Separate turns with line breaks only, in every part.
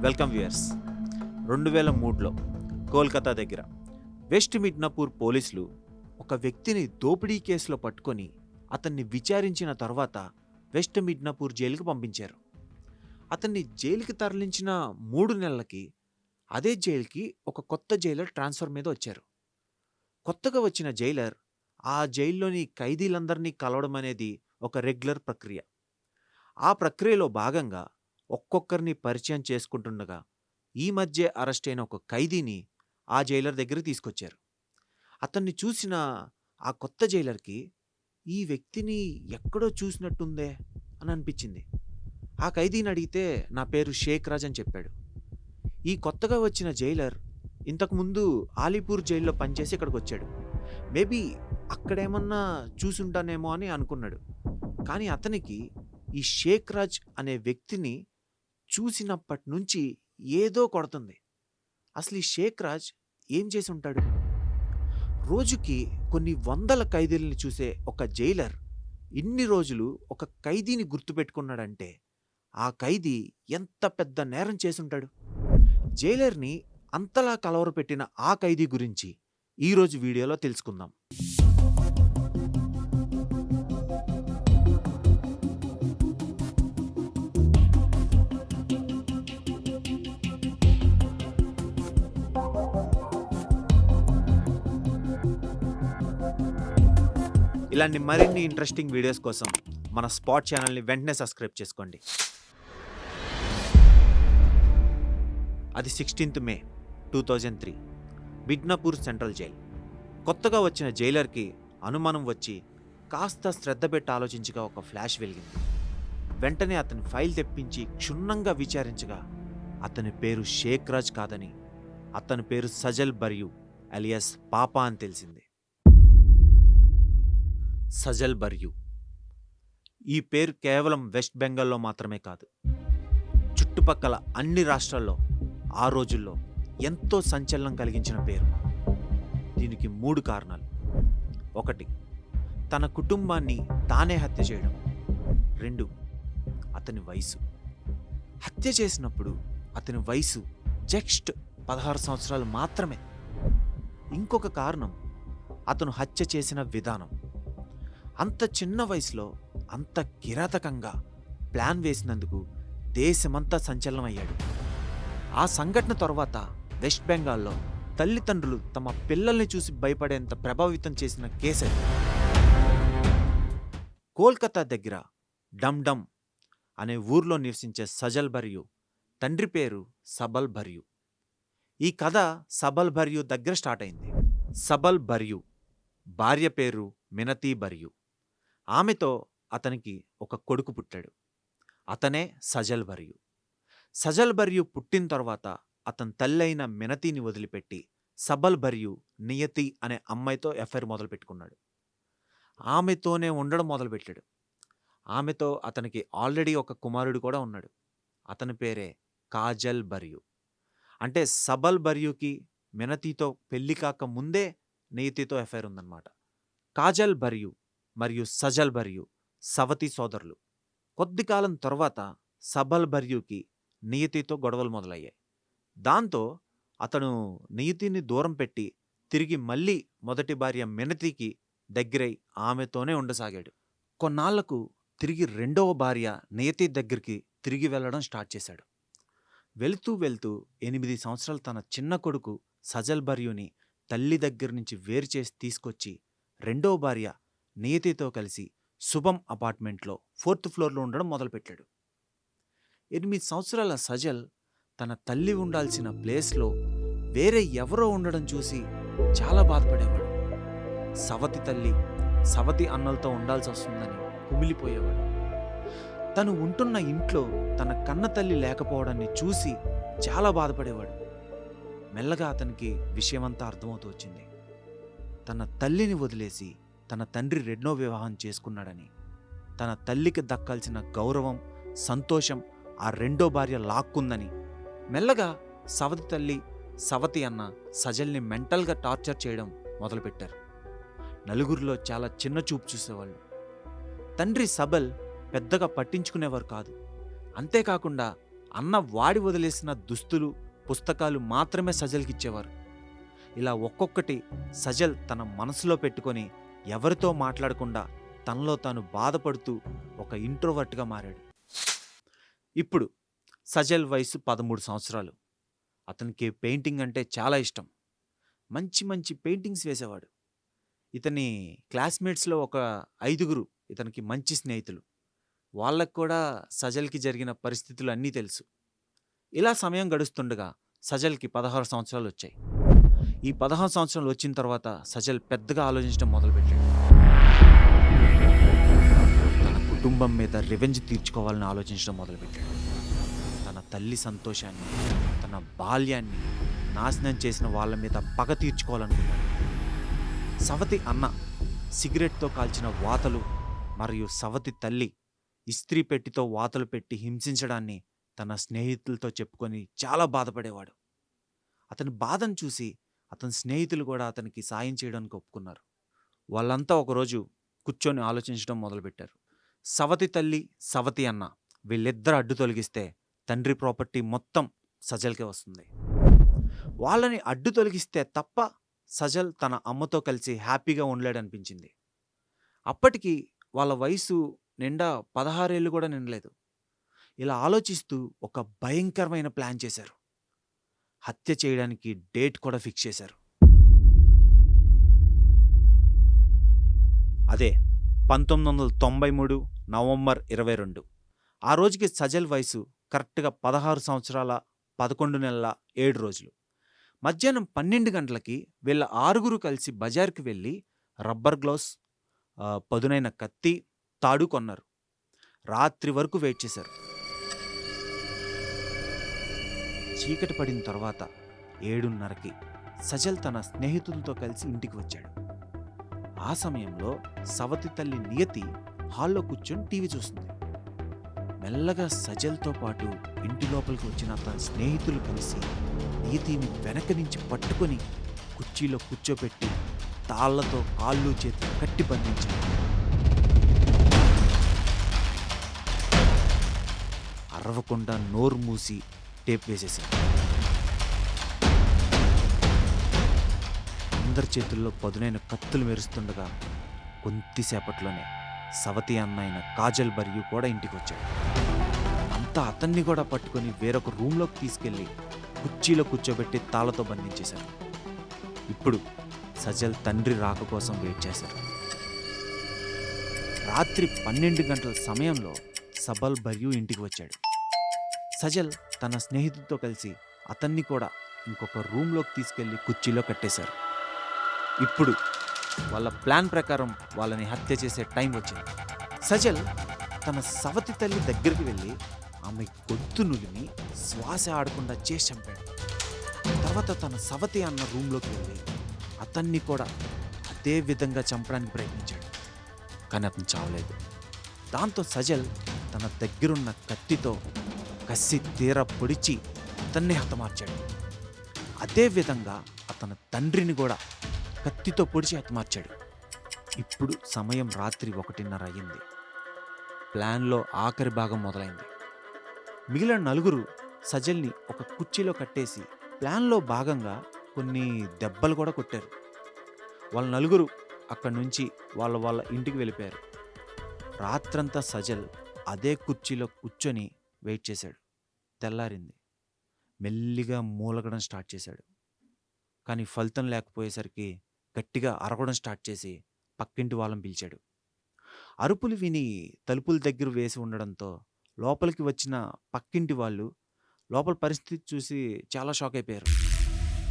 Welcome viewers. 2003లో Kolkata దగ్గర west Midnapore పోలీసులు ఒక వ్యక్తిని దోపిడీ కేసులో పట్టుకొని అతన్ని విచారించిన తర్వాత వెస్ట్ మిడ్నాపూర్ జైలుకి పంపించారు. అతన్ని జైలుకి తరలించిన 3 నెలలకి అదే జైలుకి ఒక కొత్త జైలర్ ట్రాన్స్ఫర్ మీద వచ్చారు. కొత్తగా వచ్చిన జైలర్ ఆ జైల్లోని ఖైదీలందరినీ కలవడం అనేది ఒక రెగ్యులర్ ప్రక్రియ. ఆ ప్రక్రియలో భాగంగా ఒక్కొక్కరిని పరిచయం చేసుకుంటుండగా ఈ మధ్య అరెస్ట్ అయిన ఒక ఖైదీని ఆ జైలర్ దగ్గరికి తీసుకొచ్చారు. అతన్ని చూసిన ఆ కొత్త జైలర్కి ఈ వ్యక్తిని ఎక్కడో చూసినట్టుందే అని అనిపించింది. ఆ ఖైదీని అడిగితే నా పేరు షేక్ రాజ్ అని చెప్పాడు. ఈ కొత్తగా వచ్చిన జైలర్ ఇంతకుముందు ఆలీపూర్ జైల్లో పనిచేసి ఇక్కడికి వచ్చాడు. మేబీ అక్కడేమన్నా చూసుంటానేమో అని అనుకున్నాడు. కానీ అతనికి ఈ షేక్ రాజ్ అనే వ్యక్తిని చూసినప్పటి నుంచి ఏదో కొడుతుంది. అసలు ఈ షేక్ రాజ్ ఏం చేసి ఉంటాడు? రోజుకి కొన్ని వందల ఖైదీలని చూసే ఒక జైలర్ ఇన్ని రోజులు ఒక ఖైదీని గుర్తుపెట్టుకున్నాడంటే ఆ ఖైదీ ఎంత పెద్ద నేరం చేసుంటాడు? జైలర్ని అంతలా కలవరపెట్టిన ఆ ఖైదీ గురించి ఈరోజు వీడియోలో తెలుసుకుందాం. ఇలాంటి మరిన్ని ఇంట్రెస్టింగ్ వీడియోస్ కోసం మన స్పాట్ ఛానల్ని వెంటనే సబ్స్క్రైబ్ చేసుకోండి. అది 16th May 2003 Midnapore central jail. కొత్తగా వచ్చిన జైలర్కి అనుమానం వచ్చి కాస్త శ్రద్ధ పెట్టి ఆలోచించగా ఒక ఫ్లాష్ వెలిగింది. వెంటనే అతని ఫైల్ తెప్పించి క్షుణ్ణంగా విచారించగా అతని పేరు షేక్ రాజ్ కాదని అతని పేరు సజల్ బర్యూ అలియాస్ పాపా అని తెలిసింది. సజల్ బర్యూ ఈ పేరు కేవలం వెస్ట్ బెంగాల్లో మాత్రమే కాదు, చుట్టుపక్కల అన్ని రాష్ట్రాల్లో ఆ రోజుల్లో ఎంతో సంచలనం కలిగించిన పేరు. దీనికి 3 కారణాలు. 1, తన కుటుంబాన్ని తానే హత్య చేయడం. 2, అతని వయసు. హత్య చేసినప్పుడు అతని వయసు జస్ట్ 16 సంవత్సరాలు మాత్రమే. ఇంకొక కారణం అతను హత్య చేసిన విధానం. అంత చిన్న వయసులో అంత కిరాతకంగా ప్లాన్ వేసినందుకు దేశమంతా సంచలనమయ్యాడు. ఆ సంఘటన తర్వాత వెస్ట్ బెంగాల్లో తల్లిదండ్రులు తమ పిల్లల్ని చూసి భయపడేంత ప్రభావితం చేసిన కేసు అది. కోల్కతా దగ్గర డమ్ డమ్ అనే ఊర్లో నివసించే సజల్ బర్యూ తండ్రి పేరు సబల్ బర్యూ. ఈ కథ సబల్ బర్యూ దగ్గర స్టార్ట్ అయింది. సబల్ బర్యూ భార్య పేరు మినతీ బర్యూ. ఆమెతో అతనికి ఒక కొడుకు పుట్టాడు. అతనే సజల్ బర్యూ. సజల్ బర్యూ పుట్టిన తర్వాత అతని తల్లి అయిన మినతీని వదిలిపెట్టి సబల్ బర్యూ నియతి అనే అమ్మాయితో ఎఫ్ఐఆర్ మొదలుపెట్టుకున్నాడు. ఆమెతోనే ఉండడం మొదలుపెట్టాడు. ఆమెతో అతనికి ఆల్రెడీ ఒక కుమారుడు కూడా ఉన్నాడు. అతని పేరే కాజల్ బర్యూ. అంటే సబల్ బర్యూకి మినతీతో పెళ్లి కాక ముందే నియతితో ఎఫ్ఐఆర్ ఉందన్నమాట. కాజల్ బర్యూ మరియు సజల్ బర్యూ సవతి సోదరులు. కొద్ది కాలం తర్వాత సబల్ బర్యూకి నియతితో గొడవలు మొదలయ్యాయి. దాంతో అతను నియతిని దూరం పెట్టి తిరిగి మళ్ళీ మొదటి భార్య మినతికి దగ్గరై ఆమెతోనే ఉండసాగాడు. కొన్నాళ్లకు తిరిగి రెండవ భార్య నియతి దగ్గరికి తిరిగి వెళ్ళడం స్టార్ట్ చేశాడు. వెళుతూ వెళ్తూ 8 సంవత్సరాలు తన చిన్న కొడుకు సజల్ బర్యూని తల్లి దగ్గర నుంచి వేరు చేసి తీసుకొచ్చి రెండవ భార్య నియతితో కలిసి శుభం అపార్ట్మెంట్లో 4th ఫ్లోర్లో ఉండడం మొదలుపెట్టాడు. 8 సంవత్సరాల సజల్ తన తల్లి ఉండాల్సిన ప్లేస్లో వేరే ఎవరో ఉండడం చూసి చాలా బాధపడేవాడు. సవతి తల్లి సవతి అన్నలతో ఉండాల్సి వస్తుందని కుమిలిపోయేవాడు. తను ఉంటున్న ఇంట్లో తన కన్న తల్లి లేకపోవడాన్ని చూసి చాలా బాధపడేవాడు. మెల్లగా అతనికి విషయమంతా అర్థమవుతూ వచ్చింది. తన తల్లిని వదిలేసి తన తండ్రి రెండో వివాహం చేసుకున్నాడని, తన తల్లికి దక్కాల్సిన గౌరవం సంతోషం ఆ రెండో భార్య లాక్కుందని మెల్లగా సవతి తల్లి సవతి అన్న సజల్ని మెంటల్గా టార్చర్ చేయడం మొదలుపెట్టారు. నలుగురిలో చాలా చిన్న చూపు చూసేవాళ్ళు. తండ్రి సబల్ పెద్దగా పట్టించుకునేవారు కాదు. అంతేకాకుండా అన్న వాడి వదిలేసిన దుస్తులు, పుస్తకాలు మాత్రమే సజల్కి ఇచ్చేవారు. ఇలా ఒక్కొక్కటి సజల్ తన మనసులో పెట్టుకొని ఎవరితో మాట్లాడకుండా తనలో తాను బాధపడుతూ ఒక ఇంట్రోవర్ట్గా మారాడు. ఇప్పుడు సజల్ వయసు 13 సంవత్సరాలు. అతనికి పెయింటింగ్ అంటే చాలా ఇష్టం. మంచి మంచి పెయింటింగ్స్ వేసేవాడు. ఇతని క్లాస్మేట్స్లో ఒక 5గురు ఇతనికి మంచి స్నేహితులు. వాళ్ళకు కూడా సజల్కి జరిగిన పరిస్థితులు అన్నీ తెలుసు. ఇలా సమయం గడుస్తుండగా సజల్కి 16 సంవత్సరాలు వచ్చాయి. ఈ 16 సంవత్సరాలు వచ్చిన తర్వాత సజల్ పెద్దగా ఆలోచించడం మొదలుపెట్టాడు. తన కుటుంబం మీద రివెంజ్ తీర్చుకోవాలని ఆలోచించడం మొదలుపెట్టాడు. తన తల్లి సంతోషాన్ని, తన బాల్యాన్ని నాశనం చేసిన వాళ్ళ మీద పగ తీర్చుకోవాలనుకున్నాడు. సవతి అన్న సిగరెట్తో కాల్చిన వాతలు మరియు సవతి తల్లి ఇస్త్రీ పెట్టితో వాతలు పెట్టి హింసించడాన్ని తన స్నేహితులతో చెప్పుకొని చాలా బాధపడేవాడు. అతని బాధను చూసి అతని స్నేహితులు కూడా అతనికి సాయం చేయడానికి ఒప్పుకున్నారు. వాళ్ళంతా ఒకరోజు కూర్చొని ఆలోచించడం మొదలుపెట్టారు. సవతి తల్లి, సవతి అన్న వీళ్ళిద్దరు అడ్డు తొలగిస్తే తండ్రి ప్రాపర్టీ మొత్తం సజల్కే వస్తుంది. వాళ్ళని అడ్డు తొలగిస్తే తప్ప సజల్ తన అమ్మతో కలిసి హ్యాపీగా ఉండలేడనిపించింది. అప్పటికి వాళ్ళ వయసు నిండా 16 ఏళ్ళు కూడా నిండలేదు. ఇలా ఆలోచిస్తూ ఒక భయంకరమైన ప్లాన్ చేశారు. హత్య చేయడానికి డేట్ కూడా ఫిక్స్ చేశారు. అదే 1993 నవంబర్ 22. ఆ రోజుకి సజల్ వయసు కరెక్ట్గా 16 సంవత్సరాల 11 నెలల 7 రోజులు. మధ్యాహ్నం 12 గంటలకి వీళ్ళ 6గురు కలిసి బజార్కి వెళ్ళి రబ్బర్ గ్లౌస్, పదునైన కత్తి, తాడు కొన్నారు. రాత్రి వరకు వెయిట్ చేశారు. చీకటి పడిన తర్వాత 7:30కి సజల్ తన స్నేహితులతో కలిసి ఇంటికి వచ్చాడు. ఆ సమయంలో సవతి తల్లి నియతి హాల్లో కూర్చొని టీవీ చూస్తుంది. మెల్లగా సజల్తో పాటు ఇంటి లోపలికి వచ్చిన తన స్నేహితులు కలిసి నియతిని వెనక నుంచి పట్టుకొని కుర్చీలో కూర్చోపెట్టి తాళ్లతో కాళ్ళు చేతులు కట్టి బంధించారు. అరవకుండా నోరు మూసి టేప్ వేసేశారు. అందరి చేతుల్లో పదునైన కత్తులు మెరుస్తుండగా కొద్దిసేపట్లోనే సవతి అన్న అయిన కాజల్ బరియు కూడా ఇంటికి వచ్చాడు. అంతా అతన్ని కూడా పట్టుకొని వేరొక రూమ్లోకి తీసుకెళ్లి కుర్చీలో కూర్చోబెట్టి తాళ్లతో బంధించేశారు. ఇప్పుడు సజల్ తండ్రి రాక కోసం వెయిట్ చేశారు. రాత్రి 12 గంటల సమయంలో సబల్ బరియు ఇంటికి వచ్చాడు. సజల్ తన స్నేహితుడితో కలిసి అతన్ని కూడా ఇంకొక రూమ్లోకి తీసుకెళ్లి కుర్చీలో కట్టేశారు. ఇప్పుడు వాళ్ళ ప్లాన్ ప్రకారం వాళ్ళని హత్య చేసే టైం వచ్చింది. సజల్ తన సవతి తల్లి దగ్గరికి వెళ్ళి ఆమె గొంతు నులిమి శ్వాస ఆడకుండా చేసి చంపాడు. తర్వాత తన సవతి అన్న రూమ్లోకి వెళ్ళి అతన్ని కూడా అదే విధంగా చంపడానికి ప్రయత్నించాడు. కానీ అతను చావలేదు. దాంతో సజల్ తన దగ్గరున్న కత్తితో కసి తీర పొడిచి అతన్ని హతమార్చాడు. అదేవిధంగా అతని తండ్రిని కూడా కత్తితో పొడిచి హతమార్చాడు. ఇప్పుడు సమయం రాత్రి 1:30 అయ్యింది. ప్లాన్లో ఆఖరి భాగం మొదలైంది. మిగిలిన 4గురు సజల్ని ఒక కుర్చీలో కట్టేసి ప్లాన్లో భాగంగా కొన్ని దెబ్బలు కూడా కొట్టారు. వాళ్ళ 4గురు అక్కడి నుంచి వాళ్ళ ఇంటికి వెళ్ళిపోయారు. రాత్రంతా సజల్ అదే కుర్చీలో కూర్చొని వెయిట్ చేశాడు. తెల్లారింది. మెల్లిగా మూలగడం స్టార్ట్ చేశాడు. కానీ ఫలితం లేకపోయేసరికి గట్టిగా అరవడం స్టార్ట్ చేసి పక్కింటి వాళ్ళని పిలిచాడు. అరుపులు విని తలుపుల దగ్గర వేసి ఉండడంతో లోపలికి వచ్చిన పక్కింటి వాళ్ళు లోపల పరిస్థితి చూసి చాలా షాక్ అయిపోయారు.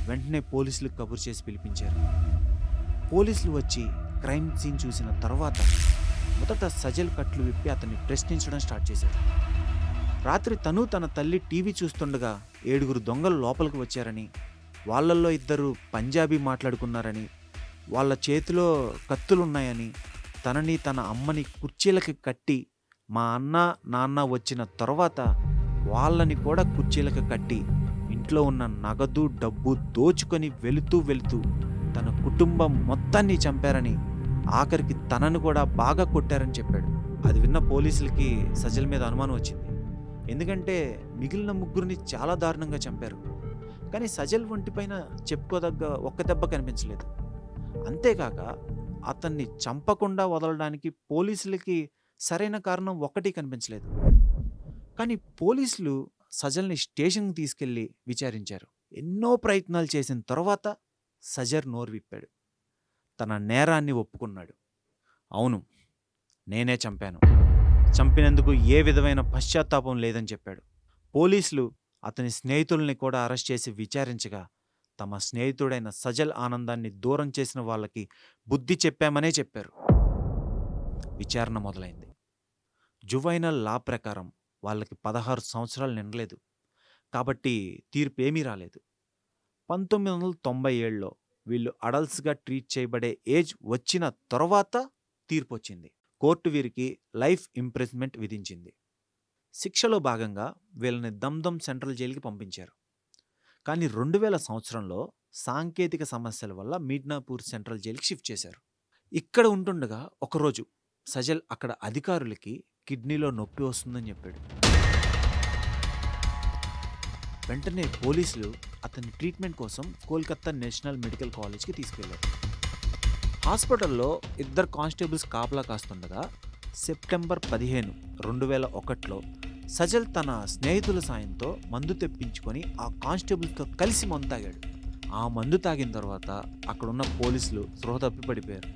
వెంటనే పోలీసులకు కబురు చేసి పిలిపించారు. పోలీసులు వచ్చి క్రైమ్ సీన్ చూసిన తర్వాత మొదట సజల్ కట్లు విప్పి అతన్ని ప్రశ్నించడం స్టార్ట్ చేశారు. రాత్రి తన తల్లి టీవీ చూస్తుండగా 7గురు దొంగలు లోపలికి వచ్చారని, వాళ్ళల్లో 2 పంజాబీ మాట్లాడుకున్నారని, వాళ్ళ చేతిలో కత్తులున్నాయని, తనని తన అమ్మని కుర్చీలకి కట్టి మా అన్న నాన్న వచ్చిన తర్వాత వాళ్ళని కూడా కుర్చీలకి కట్టి ఇంట్లో ఉన్న నగదు డబ్బు దోచుకొని వెళుతూ తన కుటుంబం మొత్తాన్ని చంపారని, ఆఖరికి తనను కూడా బాగా కొట్టారని చెప్పాడు. అది విన్న పోలీసులకి సజల్ మీద అనుమానం వచ్చింది. ఎందుకంటే మిగిలిన ముగ్గురిని చాలా దారుణంగా చంపారు. కానీ సజల్ ఒంటిపైన చెప్పుకోదగ్గ ఒక్క దెబ్బ కనిపించలేదు. అంతేకాక అతన్ని చంపకుండా వదలడానికి పోలీసులకి సరైన కారణం ఒక్కటి కనిపించలేదు. కానీ పోలీసులు సజల్ని స్టేషన్‌కి తీసుకెళ్ళి విచారించారు. ఎన్నో ప్రయత్నాలు చేసిన తర్వాత సజర్ నోరు విప్పాడు. తన నేరాన్ని ఒప్పుకున్నాడు. అవును, నేనే చంపాను. చంపినందుకు ఏ విధమైన పశ్చాత్తాపం లేదని చెప్పాడు. పోలీసులు అతని స్నేహితుల్ని కూడా అరెస్ట్ చేసి విచారించగా తమ స్నేహితుడైన సజల్ ఆనందాన్ని దూరం చేసిన వాళ్ళకి బుద్ధి చెప్పామనే చెప్పారు. విచారణ మొదలైంది. జువైనల్ లా ప్రకారం వాళ్ళకి 16 సంవత్సరాలు నిండలేదు. కాబట్టి తీర్పు ఏమీ రాలేదు. 1997లో వీళ్ళు అడల్ట్స్గా ట్రీట్ చేయబడే ఏజ్ వచ్చిన తర్వాత తీర్పు వచ్చింది. కోర్టు వీరికి లైఫ్ ఇంప్రిజన్మెంట్ విధించింది. శిక్షలో భాగంగా వీళ్ళని దమ్దమ్ సెంట్రల్ జైలుకి పంపించారు. కానీ 2000 సంవత్సరంలో సాంకేతిక సమస్యల వల్ల మిడ్నాపూర్ సెంట్రల్ జైలుకి షిఫ్ట్ చేశారు. ఇక్కడ ఉంటుండగా ఒకరోజు సజల్ అక్కడ అధికారులకి కిడ్నీలో నొప్పి వస్తుందని చెప్పాడు. వెంటనే పోలీసులు అతని ట్రీట్మెంట్ కోసం కోల్కతా నేషనల్ మెడికల్ కాలేజ్కి తీసుకెళ్లారు. హాస్పిటల్లో 2 కానిస్టేబుల్స్ కాపలా కాస్తుండగా సెప్టెంబర్ 15, 2001లో సజల్ తన స్నేహితుల సాయంతో మందు తెప్పించుకొని ఆ కానిస్టేబుల్స్తో కలిసి మందు తాగాడు. ఆ మందు తాగిన తర్వాత అక్కడున్న పోలీసులు స్పృహ తప్పి పడిపోయారు.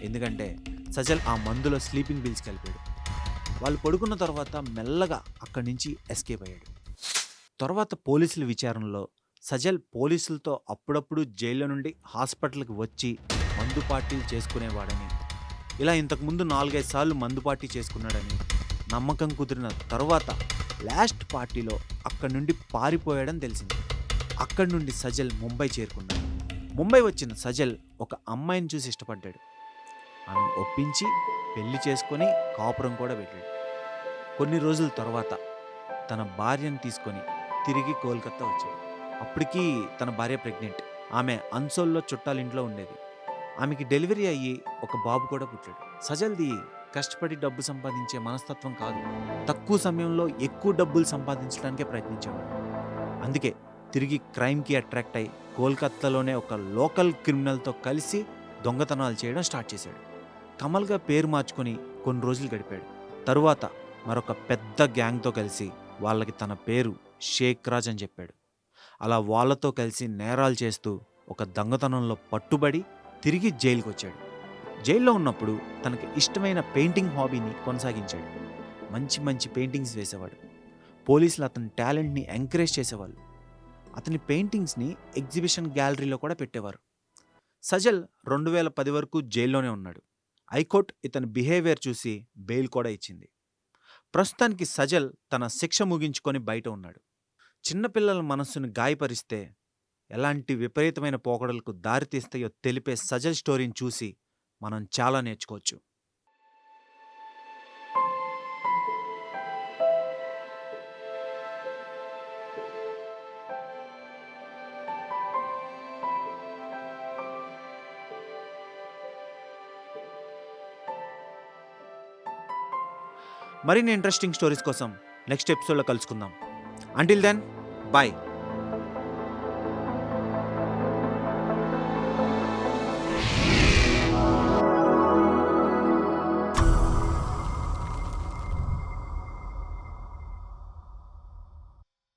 ఎందుకంటే సజల్ ఆ మందులో స్లీపింగ్ పిల్స్ కలిపాడు. వాళ్ళు పడుకున్న తర్వాత మెల్లగా అక్కడి నుంచి ఎస్కేప్ అయ్యాడు. తర్వాత పోలీసుల విచారణలో సజల్ పోలీసులతో అప్పుడప్పుడు జైల్లో నుండి హాస్పిటల్కి వచ్చి మందు పార్టీలు చేసుకునేవాడని, ఇలా ఇంతకుముందు 4-5 సార్లు మందు పార్టీ చేసుకున్నాడని నమ్మకం కుదిరిన తర్వాత లాస్ట్ పార్టీలో అక్కడి నుండి పారిపోయాడని తెలిసింది. అక్కడి నుండి సజల్ ముంబై చేరుకున్నాడు. ముంబై వచ్చిన సజల్ ఒక అమ్మాయిని చూసి ఇష్టపడ్డాడు. ఆమెను ఒప్పించి పెళ్లి చేసుకొని కాపురం కూడా పెట్టాడు. కొన్ని రోజుల తర్వాత తన భార్యను తీసుకొని తిరిగి కోల్కతా వచ్చాడు. అప్పటికి తన భార్య ప్రెగ్నెంట్. ఆమె అన్సోల్లో చుట్టాలింట్లో ఉండేది. ఆమెకి డెలివరీ అయ్యి ఒక బాబు కూడా పుట్టాడు. సజల్ది కష్టపడి డబ్బు సంపాదించే మనస్తత్వం కాదు. తక్కువ సమయంలో ఎక్కువ డబ్బులు సంపాదించడానికే ప్రయత్నించేవాడు. అందుకే తిరిగి క్రైమ్కి అట్రాక్ట్ అయి కోల్కతాలోనే ఒక లోకల్ క్రిమినల్తో కలిసి దొంగతనాలు చేయడం స్టార్ట్ చేశాడు. కమల్గా పేరు మార్చుకొని కొన్ని రోజులు గడిపాడు. తరువాత మరొక పెద్ద గ్యాంగ్తో కలిసి వాళ్ళకి తన పేరు షేక్ రాజ్ అని చెప్పాడు. అలా వాళ్ళతో కలిసి నేరాలు చేస్తూ ఒక దొంగతనంలో పట్టుబడి తిరిగి జైలుకి వచ్చాడు. జైల్లో ఉన్నప్పుడు తనకి ఇష్టమైన పెయింటింగ్ హాబీని కొనసాగించాడు. మంచి మంచి పెయింటింగ్స్ వేసేవాడు. పోలీసులు అతని టాలెంట్ని ఎంకరేజ్ చేసేవాళ్ళు. అతని పెయింటింగ్స్ని ఎగ్జిబిషన్ గ్యాలరీలో కూడా పెట్టేవారు. సజల్ 2010 వరకు జైల్లోనే ఉన్నాడు. హైకోర్టు ఇతని బిహేవియర్ చూసి బెయిల్ కూడా ఇచ్చింది. ప్రస్తుతానికి సజల్ తన శిక్ష ముగించుకొని బయట ఉన్నాడు. చిన్నపిల్లల మనస్సును గాయపరిస్తే ఎలాంటి విపరీతమైన పోకడలకు దారితీస్తాయో తెలిపే సజల్ స్టోరీని చూసి మనం చాలా నేర్చుకోవచ్చు. మరిన్ని ఇంట్రెస్టింగ్ స్టోరీస్ కోసం నెక్స్ట్ ఎపిసోడ్లో కలుసుకుందాం. Until then, bye.